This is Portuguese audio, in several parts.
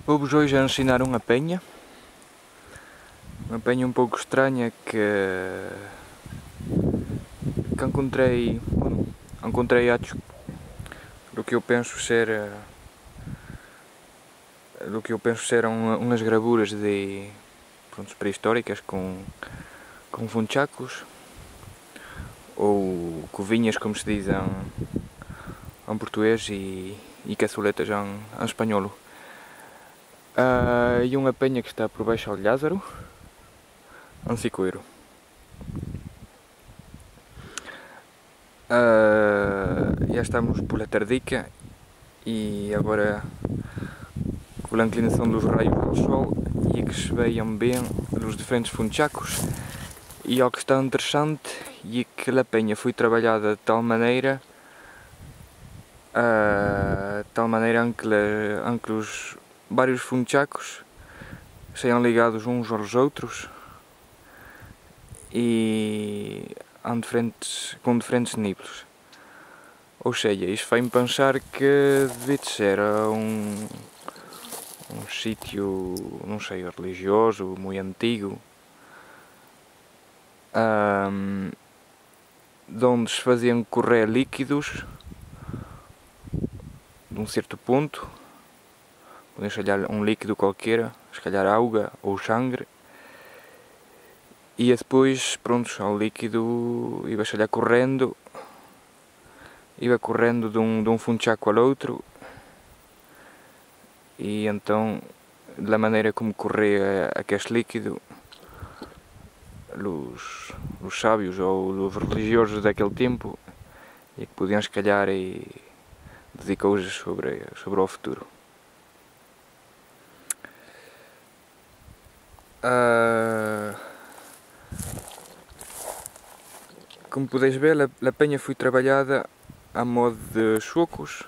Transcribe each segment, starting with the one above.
Vou-vos hoje a ensinar uma penha um pouco estranha que encontrei acho do que eu penso ser umas gravuras pré-históricas com funchacos ou covinhas, como se diz em português, e caçuletas em espanhol. E uma penha que está por baixo ao Lázaro, um cicoeiro. Já estamos pela tardica e agora, com a inclinação dos raios do sol, e que se vejam bem os diferentes funchacos, e o que está interessante é que a penha foi trabalhada de tal maneira em que os vários funchacos sejam ligados uns aos outros e com diferentes níveis. Ou seja, isto faz-me pensar que deve ser um sítio, não sei, religioso, muito antigo, de onde se faziam correr líquidos de um certo ponto. Podem ser um líquido qualquer, se calhar água ou sangue, e depois, pronto, o líquido ia correndo de um funchaco ao outro, e então, da maneira como corria aquele líquido, os sábios ou os religiosos daquele tempo, e que podiam, se calhar, dizer coisas sobre o futuro. Como podeis ver, a penha foi trabalhada a modo de chocos.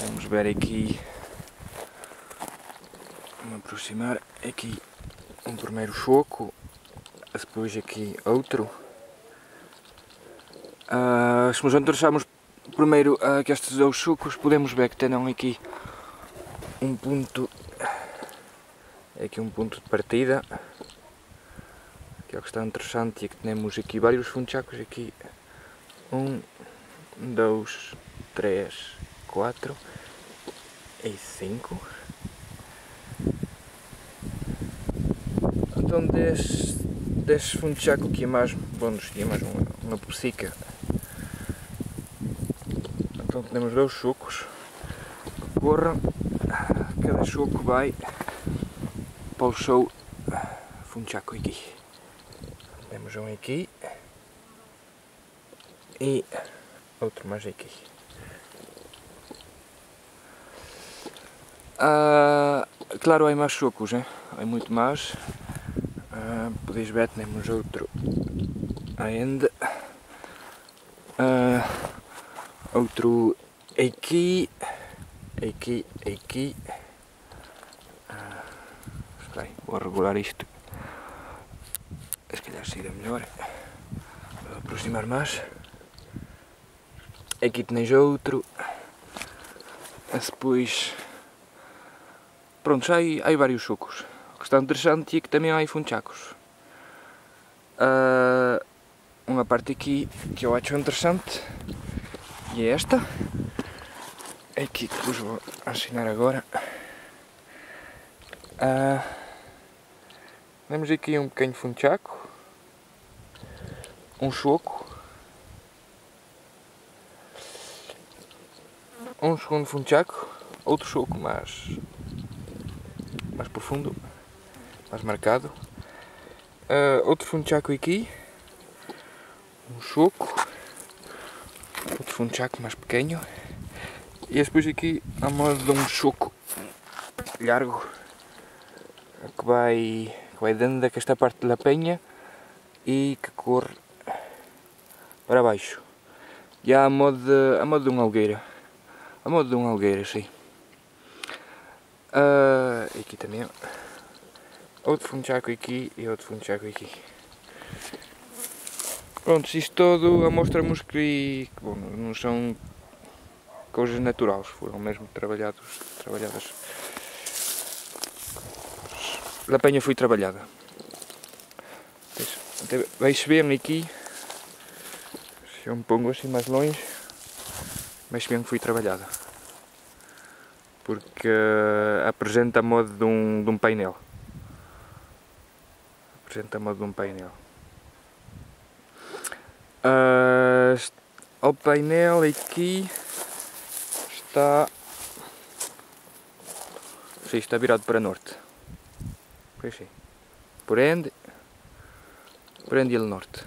Vamos ver aqui, vamos aproximar aqui um primeiro choco, depois aqui outro. Se nos interessarmos primeiro que estes dois chocos, podemos ver que têm aqui um ponto de partida, que é o que está interessante, e que temos aqui vários funchacos aqui, 1, 2, 3, 4 e 5. Então deste funchaco aqui mais, aqui mais uma pocica. Então temos dois chocos que correm, cada choco vai para o seu funchaco aqui. Temos um aqui e outro mais aqui. Claro, há mais chocos, hein? Há muito mais. Podeis ver, temos outro ainda. Outro aqui. Espera aí, vou regular isto. Se calhar seria melhor. Vou aproximar mais. Aqui tenéis outro. Depois, pronto, há vários chocos. O que está interessante é que também há funchacos. Uma parte aqui que eu acho interessante e é esta. Aqui que vos vou ensinar agora. Temos aqui um pequeno funchaco, um choco, um segundo funchaco, outro choco mais profundo, mais marcado, outro funchaco aqui, um choco, outro funchaco mais pequeno, e depois aqui a modo de um choco largo que vai dentro desta parte da penha e que corre para baixo. E há a modo de uma algueira. A modo de uma algueira, sim. Aqui também outro funchaco aqui e outro funchaco aqui. Pronto, isto todo mostra-nos que bom, não são coisas naturais, foram mesmo trabalhadas. A penha foi trabalhada. Vejo bem aqui, se eu me pongo assim mais longe, vejo bem que foi trabalhada. Porque apresenta a modo de um painel. Ao painel aqui está virado para norte. Pois sim. Prende ele norte.